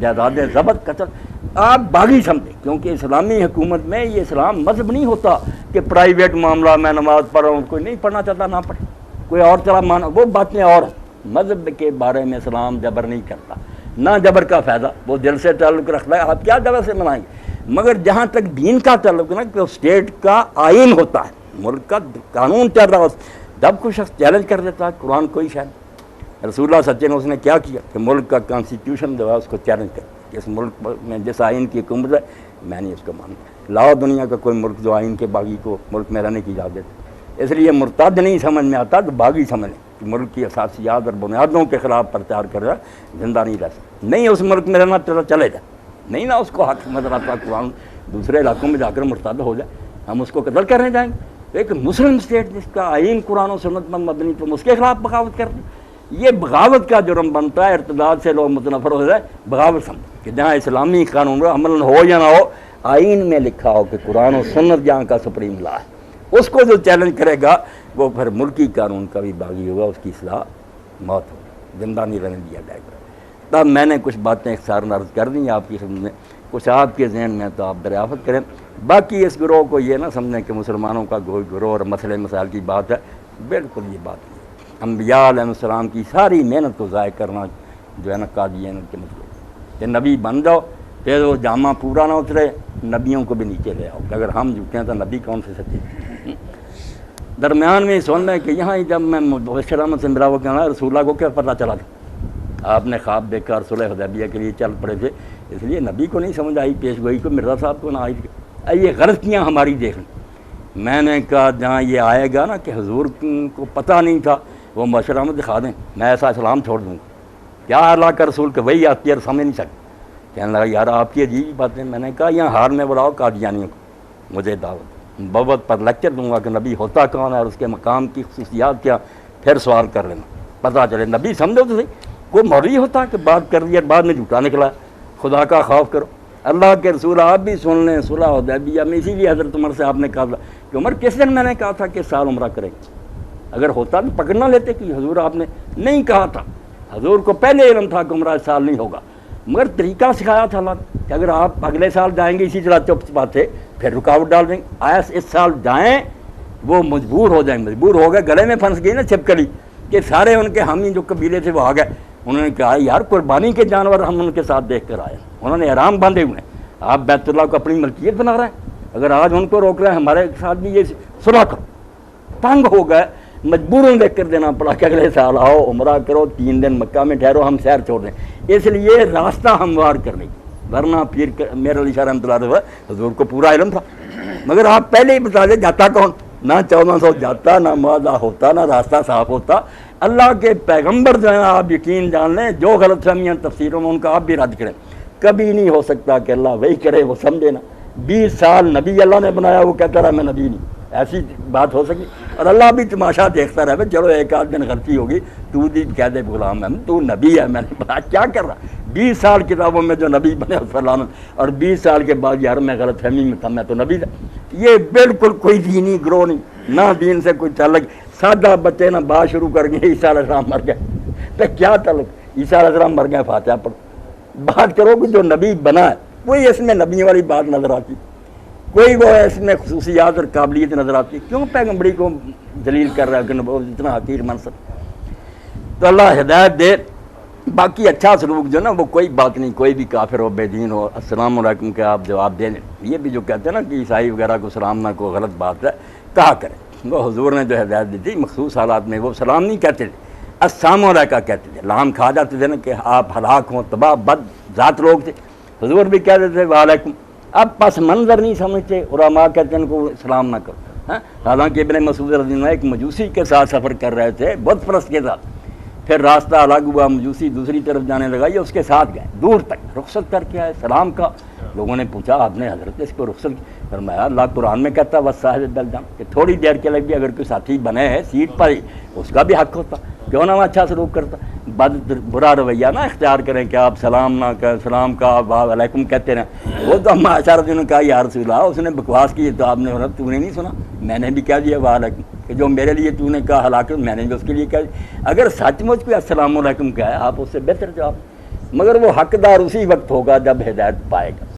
جائیداد ضبط قتل آپ باغی سمجھیں، کیونکہ اسلامی حکومت میں یہ اسلام مذہب نہیں ہوتا کہ پرائیویٹ معاملہ میں نماز پڑھ رہا ہوں، کوئی نہیں پڑھنا چاہتا نہ پڑھے، کوئی اور طرح مانا، وہ باتیں اور ہیں۔ مذہب کے بارے میں اسلام جبر نہیں کرتا، نہ جبر کا فائدہ، وہ دل سے تعلق رکھتا ہے، آپ کیا جبر سے منائیں گے؟ مگر جہاں تک دین کا تعلق نا، کہ اسٹیٹ کا آئین ہوتا ہے، ملک کا قانون چل رہا ہے، جب کوئی شخص چیلنج کر دیتا ہے قرآن کوئی شاید، رسول اللہ سچے نے اس نے کیا کیا کہ ملک کا کانسٹیٹیوشن جو ہے اس کو چیلنج کر کہ اس ملک میں جس آئین کی حکومت ہے میں نہیں اس کو مانتا، لاؤ دنیا کا کوئی ملک جو آئین کے باغی کو ملک میں رہنے کی اجازت دے۔ اس لیے مرتد نہیں سمجھ میں آتا تو باغی سمجھ لیں کہ ملک کی اساسیات اور بنیادوں کے خلاف پرچار کر رہا زندہ نہیں رہ سکتا، نہیں اس ملک میں رہنا چلے جائے، نہیں نہ اس کو حق نظر آتا قرآن دوسرے علاقوں میں جا کر مرتد ہو جائے، ہم اس کو قتل کرنے جائیں گے؟ ایک مسلم اسٹیٹ جس کا آئین قرآن و سنت پر مبنی تو اس کے خلاف بغاوت کر دیں، یہ بغاوت کا جرم بنتا ہے۔ ارتداد سے لوگ متنفر ہو جائے، بغاوت سمجھ کہ جہاں اسلامی قانون عمل ہو یا نہ ہو، آئین میں لکھا ہو کہ قرآن و سنت جہاں کا سپریم لا ہے، اس کو جو چیلنج کرے گا وہ پھر ملکی قانون کا بھی باغی ہوگا، اس کی اصلاح موت ہوگی، زندہ نہیں رہنے دیا جائے گا۔ تب میں نے کچھ باتیں اختصاراً عرض کر دیں آپ کی خدمت میں، کچھ آپ کے ذہن میں تو آپ دریافت کریں۔ باقی اس گروہ کو یہ نہ سمجھیں کہ مسلمانوں کا گروہ اور مسئلے مسائل کی بات ہے، بالکل یہ بات نہیں ہے۔ انبیاء علیہ السلام کی ساری محنت کو ضائع کرنا جو ہے نا قادیانیت کے مطلب کہ نبی بن جاؤ پھر وہ جامع پورا نہ اترے، نبیوں کو بھی نیچے لے آؤ کہ اگر ہم جھوٹے ہیں تو نبی کون سے سچے؟ درمیان میں سن رہے کہ یہاں جب میں مبشر احمد سے ملا وہ کہنا رسول اللہ کو کیا پتہ چلا تھا، آپ نے خواب دیکھا اور صلح حدیبیہ کے لیے چل پڑے تھے، اس لیے نبی کو نہیں سمجھ آئی، پیش گوئی کو مرزا صاحب کو نہ آئی تھی۔ یہ غلطیاں ہماری دیکھ لیں۔ میں نے کہا جہاں یہ آئے گا نا کہ حضور کو پتہ نہیں تھا، وہ مبشر احمد دکھا دیں، میں ایسا اسلام چھوڑ دوں گا، کیا اللہ کا رسول کہ وہی آتی ہے اور سمجھ نہیں سکتے۔ کہنے لگا یار آپ کی عجیب باتیں۔ میں نے کہا یہاں ہار میں بلاؤ قادیانیوں کو، مجھے دعوت بوت پر لیکچر دوں گا کہ نبی ہوتا کون ہے اور اس کے مقام کی خصوصیات کیا، پھر سوال کر لینا، پتہ چلے نبی سمجھو تو صحیح، کوئی مولوی ہوتا کہ بات کر دیا بعد میں جھوٹا نکلا۔ خدا کا خوف کرو، اللہ کے رسول آپ بھی سن لیں۔ صلح حدیبیہ میں اسی لیے حضرت عمر سے آپ نے کہا تھا کہ عمر کس دن میں نے کہا تھا کہ سال عمرہ کریں گے، اگر ہوتا تو پکڑنا لیتے کہ حضور آپ نے نہیں کہا تھا، حضور کو پہلے علم تھا کہ عمرہ اس سال نہیں ہوگا، مگر طریقہ سکھایا تھا اللہ کہ اگر آپ اگلے سال جائیں گے اسی طرح چپ چپاتے تھے پھر رکاوٹ ڈال دیں گے، آیا اس سال جائیں، وہ مجبور ہو جائیں، مجبور ہو گئے، گلے میں پھنس گئی نا چھپکلی کہ سارے ان کے حامی جو قبیلے تھے وہ آ گئے، انہوں نے کہا یار قربانی کے جانور ہم ان کے ساتھ دیکھ کر آئے، انہوں نے احرام باندھے ہوئے ہیں، آپ بیت اللہ کو اپنی ملکیت بنا رہے ہیں، اگر آج ان کو روک رہے ہیں ہمارے ساتھ بھی یہ صلح کرو۔ تنگ ہو گئے، مجبوراً دیکھ کر دینا پڑا کہ اگلے سال آؤ عمرہ کرو، 3 دن مکہ میں ٹھہرو، ہم سیر چھوڑ دیں، اس لیے راستہ ہموار کرنے کی، ورنہ پھر میرے علی شاہ رحمۃ اللہ علیہ حضور کو پورا علم تھا، مگر آپ پہلے ہی بتا دیں جاتا کون، نہ 1400 جاتا، نہ معاہدہ ہوتا، نہ راستہ صاف ہوتا۔ اللہ کے پیغمبر جو ہیں آپ یقین جان لیں، جو غلط فہمیاں تفسیروں میں ان کا آپ بھی رد کریں، کبھی نہیں ہو سکتا کہ اللہ وہی کرے وہ سمجھے نا۔ 20 سال نبی اللہ نے بنایا، وہ کہتا رہا میں نبی نہیں، ایسی بات ہو سکی؟ اور اللہ بھی تماشا دیکھتا رہے، چلو ایک آدھ دن غلطی ہوگی، تو بھی کہہ دے غلام ہے تو نبی ہے، میں نے بتا کیا کر رہا، 20 سال کتابوں میں جو نبی بنے فلانا، اور 20 سال کے بعد یار میں غلط فہمی میں تھا، میں تو نبی تھا۔ یہ بالکل کوئی دینی گروہ نہیں، نہ دین سے کوئی تعلق، سادہ بچے نہ بات شروع کر گئے عیسیٰ علیہ السلام مر گئے، تو کیا تعلق، عیسیٰ علیہ السلام مر گئے فاتحہ پڑھو، بات کرو کہ جو نبی بنا ہے کوئی اس میں نبی والی بات نظر آتی، کوئی وہ اس میں خصوصیات اور قابلیت نظر آتی، کیوں پیغمبری کو ذلیل کر رہا ہے کہ اتنا حقیر منصب؟ تو اللہ ہدایت دے۔ باقی اچھا سلوک جو نا وہ کوئی بات نہیں، کوئی بھی کافر ہو بے دین ہو السلام علیکم کے آپ جواب دے دیں، یہ بھی جو کہتے ہیں نا کہ عیسائی وغیرہ کو سلام نہ کو غلط بات ہے، کہا کریں، وہ حضور نے جو ہدایت دی تھی مخصوص حالات میں وہ سلام نہیں کہتے تھے، السلام علیکم کہتے تھے، لام کھا جاتے تھے نا کہ آپ ہلاک ہوں، تباہ بد ذات لوگ تھے، حضور بھی کہتے تھے وعلیکم۔ اب پس منظر نہیں سمجھتے، علماء کہتے ہیں ان کو سلام نہ کرو، حالانکہ ابن مسعود رضی اللہ عنہ ایک مجوسی کے ساتھ سفر کر رہے تھے، بت پرست کے ساتھ، پھر راستہ الگ ہوا، مجوسی دوسری طرف جانے لگا، یہ اس کے ساتھ گئے دور تک، رخصت کر کے آئے، سلام کا لوگوں نے پوچھا آپ نے حضرت اس کو رخصت کی؟ فرمایا اللہ قرآن میں کہتا وصاحب بالجنب کہ تھوڑی دیر کے لیے بھی اگر کوئی ساتھی بنے ہے سیٹ پر ہی اس کا بھی حق ہوتا، کیوں نہ وہ اچھا سلوک کرتا، برا رویہ نہ اختیار کریں کہ آپ سلام نہ کہیں، سلام کا وعلیکم کہتے رہیں۔ وہ تو ہم عائشہ رضی اللہ عنہا نے کہا یا رسول اللہ اس نے بکواس کی تو آپ نے تو نے نہیں سنا، میں نے بھی کہہ دیا وعلیکم، کہ جو میرے لیے تو نے کہا ہلاکت میں نے بھی اس کے لیے کہا۔ اگر سچ مچ کوئی السلام علیکم کہا ہے آپ اس سے بہتر جواب، مگر وہ حقدار اسی وقت ہوگا جب ہدایت پائے گا.